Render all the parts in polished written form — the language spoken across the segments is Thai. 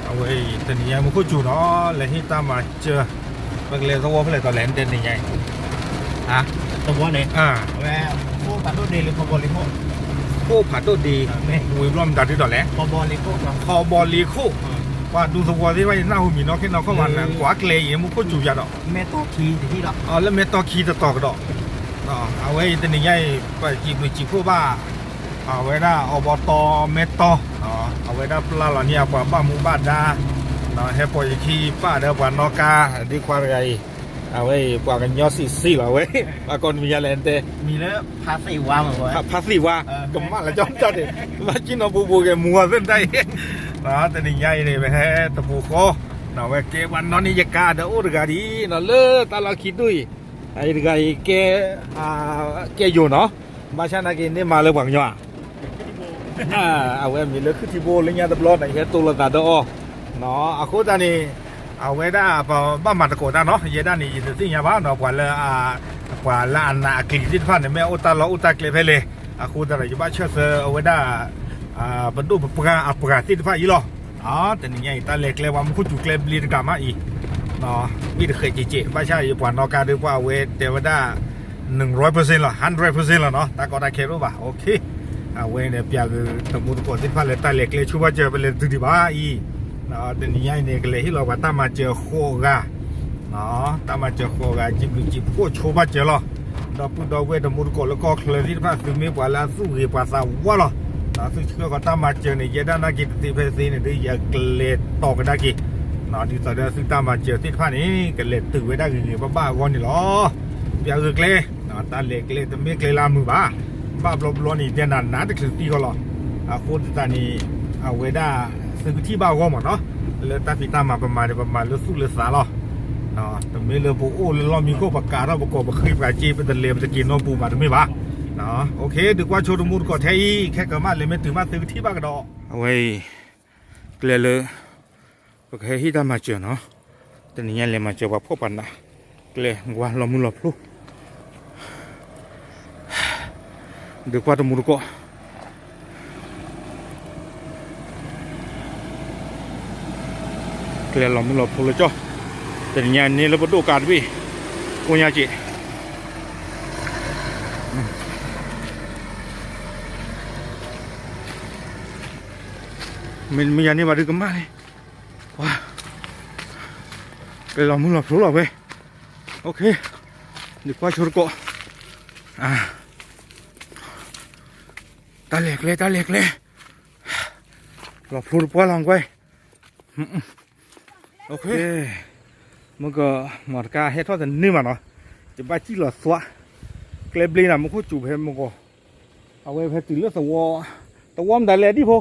เอาไว้ตอนนี้มันก็จู่เนาะเลยที่ตามมาเจอเมื่อเลยตัวเพื่อตอนแหลมเด่นยังไงอ่ะตัวเนี่ยแม่พวกผัดโดดีหรือพอบอลิโคโอ้ผัดตัวดีมวยร่วมดัดที่ตอนแหลมพอบอลิโคพอบอลีโคว่าดูตัวที่ว่าหน้าหุ่นมีเนาะแค่เราเข้าวันนะกว่าเกลยมันก็จู่ยาดอกเมทัลคีที่ดอกแล้วเมทัลคีจะต่อกระดอกเอาไว้ตอนนี้ไปจีบพวกบ้าเอาไว้ได้อบตเมทัลเอาไว้ได้ปลาหล่อเนี่ยป่าบ้ามูบ้าดาให้ปล่อยขี้ป้าเดือบนอกาดีกว่าไรเอาไว้กว่ากันยอดสี่เหรอเว้ยปากคนมีอะไรเต้มีแล้วพาสีวาเหมือนกันพาสีวาก็มาแล้วจ้าดิมากินเอาบูแกมัวเส้นได้แต่นี่ใหญ่เลยไปแฮ่ตะปูโคเว้ยเกวันนอนนี่จะกาเด้อโอ้ดกาดีเลิศตาเราคิดด้วยไอ้ดกาแกอยู่เนาะมาชนะกินนี่มาเลยหวังย่อเอาไว้มีเลือขึ้นที่โบเลยเนี่ยตะบลอดไอ้เหี้ยตัวละตาเด้อเนาะအခုတန်းနေအဝဲတာဘာမှတကောတာနော်ရေတန်းနေရသိညာပါနော်ကွာလဲကွာလာနာကလီစ်ဖာနေမဲဥတာလောဥတာကလေဖဲလေအခုတည်းရပါချက်အဝဲတာဘဒုပပကအပကတိဖာဤလောတနည်းညတလဲကလေဝမခုကျကလေဘလီကမာဤနော်ပြီးတခေကြကြပါချာရပွားနော်ကာတွေပွားဝဲတေဝတာ100%လား100%လားနော်တာကောတာခဲလို့ပါโอเคအဝဲနေပြကတမှုတကောတိဖာလဲတလဲကလေချူပါကြပဲလေဒီပါဤตอนนี้เนี่ยก็เลยที่เราว่าตามมาเจอโคกะตามมาเจอโคกะจิบโคโชบะเจอหรอเราพูดเราเวทมุดก็แล้วก็เคลื่อนที่ภาคซึ่งมีกว่าลาสู้กับภาษาวะหรอซึ่งเชื่อก็ตามมาเจอเนี่ยด้านนักกิจที่เพศนี้ได้อยากเล่ต่อกันได้กี่ที่ตอนนี้ซึ่งตามมาเจอที่ภาคนี้ก็เล่ตื่นไว้ได้กี่บ้าๆวันนี้หรออยากเล่ตาเล็กเล่แต่ไม่เล่ลามือบ้าบล้วนนี่เดี๋ยวนานแต่คือตีก็หรอคนตอนนี้เอาไว้ได้ซึ่งที่บ้าก็หมดเนาะแล้วตาพิตามาประมาณเลือดสู้เลือดสาหรอแต่ไม่เลือดปูโอ้เรามีข้อประกาศเราประกอบเคยประจีเป็นตะเลมจะกินน้องปูมาถึงไม่บ้าโอเคดึกว่าโชว์มูลก็แท้แค่กระมาเลยไม่ถึงมาซื้อที่บ้านกระดอเอาไว้เกลือเลยโอเคที่ตามาเจอเนาะแต่นี่ยังเลยมาเจอว่าพ่อปันนะเกลือว่าเรามือเราพลุดึกว่าตมูลก็เกลือเราไม่หลบเลยจ้ะแต่เนี่ยนี่เราประตูการวิกุญแจจีมันมีอย่างนี้มาดูกันไหมว้าเกลือเราไม่หลบรู้หรอเว้ยโอเคดีกว่าชุดก็ตาเล็กเลยหลบรู้ป่ะลองไว้โอเคมันก็หมดการให้ทอดแต่นี่มาเนาะจะไปที่หลอดสวะเกลบลีน่ะมันก็จูบให้มันก็เอาไว้ให้ตื่นเลือดตัวมันได้เลยดิพอ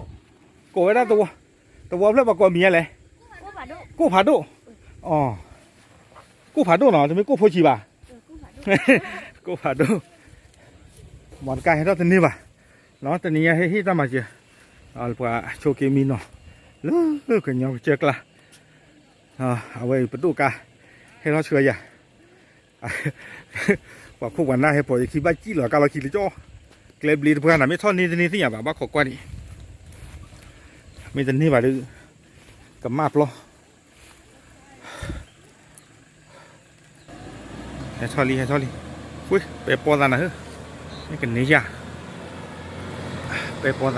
กูไว้ได้ตัวเพื่อนบอกว่ามีอะไรกูผาดุอ๋อกูผาดุเนาะจะไม่กูพูดชีบ่ะกูผาดุหมดการให้ทอดแต่นี่ป่ะเนาะแต่นี่ให้ที่ตามมาเจอเอาไปโชว์เกมีเนาะเลิกกันยังเจอกละเอาไว้ประตูกาให้เราเชื่ออย่าว่าพวกวันหน้าให้ปล่อยคิดบ้าจี้หรอการเราคิดหรือจ้อเกลบลีเพื่อนไม่ท่อนนี้ที่อย่างแบบว่าขอกว่านี่ไม่จะนี่แบบดื้อกับมาปลอให้ท่อลีอุ้ยไปปอดนะเฮ้ยนี่กันนี้จ้ะไปปอด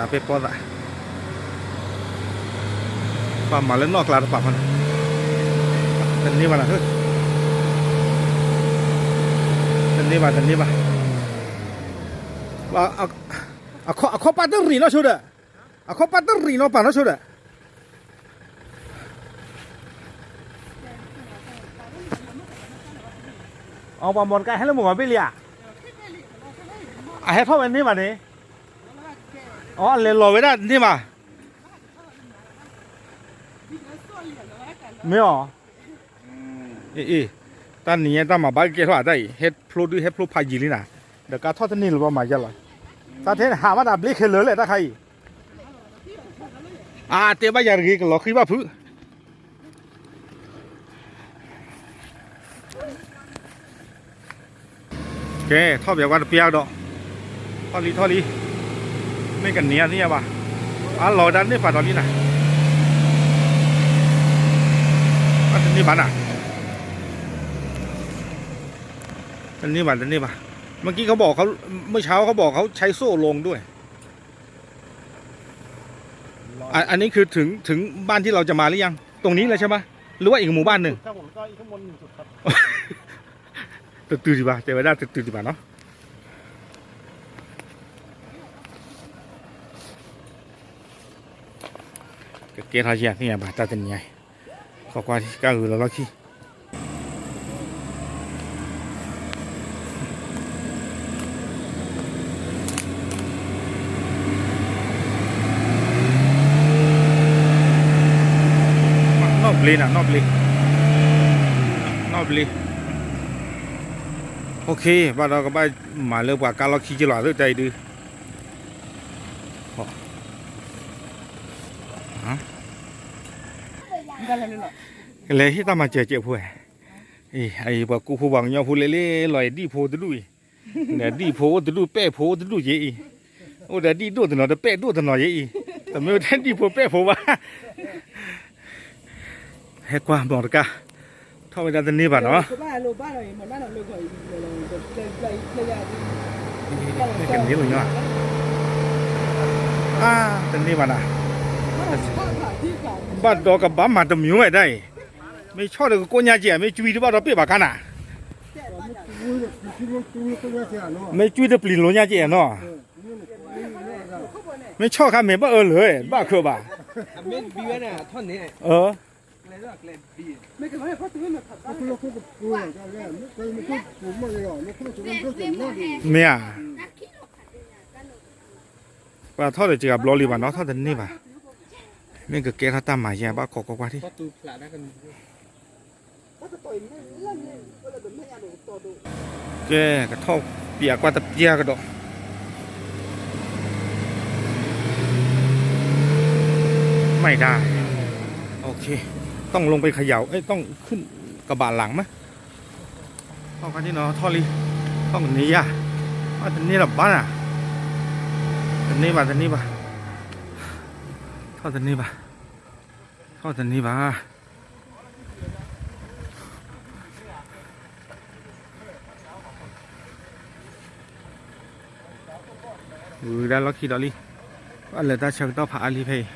ป่ามาเล่นนอกลาดป่ามันตันนี้มาละเฮ้ยตันนี้มาว่าเอาปัตเตอร์รีเนาะชุดอะเอาปัตเตอร์รีเนาะป่าเนาะชุดอะเอาปลาหมอนไก่ให้เราหมดมาไปเลยให้พ่อเป็นนี่มาเนี่ยอ๋อเลยรอไว้ได้นี่มาไม่หรอตอนนี้ตามมาบ้านเกี่ยวกับอะไรเฮ็ดพลูพายีลีน่ะเดี๋ยวการทอดนี่หรือว่ามาจะไรตาเทนหามาดับลิเคเลยตาใครเตะบ้ายารีกันหรอคือว่าพื้น แกท่อแบบว่าเปียกดอกท่อลีไม่กันเนี้ยนี่ป่ะเราดันนี่ป่ะตอนนี้นะอันนี้บ้านอ่ะอันนี้บ้านเมื่อกี้เขาบอกเขาเมื่อเช้าเขาบอกเขาใช้โซ่ลงด้วยอันนี้คือถึงบ้านที่เราจะมาหรือยังตรงนี้เลยใช่ไหมหรือว่าอีกหมู่บ้านหนึ่งครับผมก็อีกข้างบน1 จุดครับ ตื่นดีป่ะเจ๊ไว้ได้ตื่นดีป่ะเนาะเกทาเชียนี่ไงบ้าตาเป็นไงขอกว่าที่ก้าวอื่นแล้วที่นอกบลีโอเคบ้านเราก็ไปมาเรื่องว่าการเราขี่จรวดด้วยใจดื้อเลยที่ตามมาเจอผู้ไอ้พวกกูผู้บังยอผู้เล่ลอยดีโพตดุยเนี่ยดีโพตดุเป้โพตดุเยอีโอ้แต่ดีดูตนอแต่เป้ดูตนอเยอีแต่ไม่ได้ดีโพเป้โพว่าให้กว่าบอกกะเท่าไปด้านนี้ป่ะเนาะไม่กันนี้หรือเนาะตรงนี้ป่ะนะบ้านดอกกับบ้านมาตะมิวไว้ได้ไม่ชอบเลยก็ญาเจี๋ยไม่จุยที่บ้านเราเปียบกันน่ะไม่จุยที่ปลินโลญาเจี๋ยเนาะไม่ชอบข้าเมย์บ้าเลยบ้าคือบ้าเม็ดบีน่ะท่อนนี้เมียว่าทอดเลยจีกับลอลีบ้านเนาะทอดแต่นี่ป่ะไม่ก็เกล้าตามหมายแย่บ้าขอกว่าที่แกกระทบเปียกกว่าตะเปียกกระโดดไม่ได้โอเคต้องลงไปเขย่าต้องขึ้นกระบะหลังไหมต้องกันที่เนาะท่อลีต้องนี้อ่ะว่าแต่นี่หลับบ้านอ่ะแต่นี่ป่ะท่อแต่นี่ป่ะได้ล็อกขี้ดอลลี่ว่าเลยตาเชิงต้องผ่าลีเพย์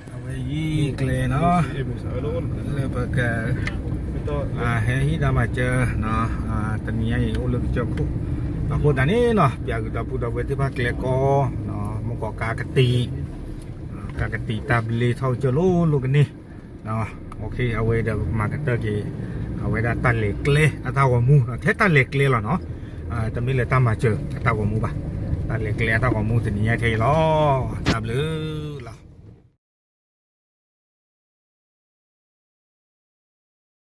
เอาไว้ยี่เกลเนาะเลยปากกาเฮ้ยดามาเจอเนาะตอนนี้ไอ้อุลเจ้าคู่พูดอันนี้เนาะอยากจะพูดเอาไว้ที่ภาคเกลก็เนาะมันก็กากตีตาบลีเท่าเจลูลูกนี่เนาะโอเคเอาไว้เดี๋ยวมากันเตอร์กี่เอาไว้ได้ตันเหล็กเละตาวมูเทตันเหล็กเละหรอเนาะแต่ไม่เลยตามมาเจอตาวมูป่ะตันเหล็กเละตาวมูตัวนี้ไอ้เทล้อตาบลือหรอ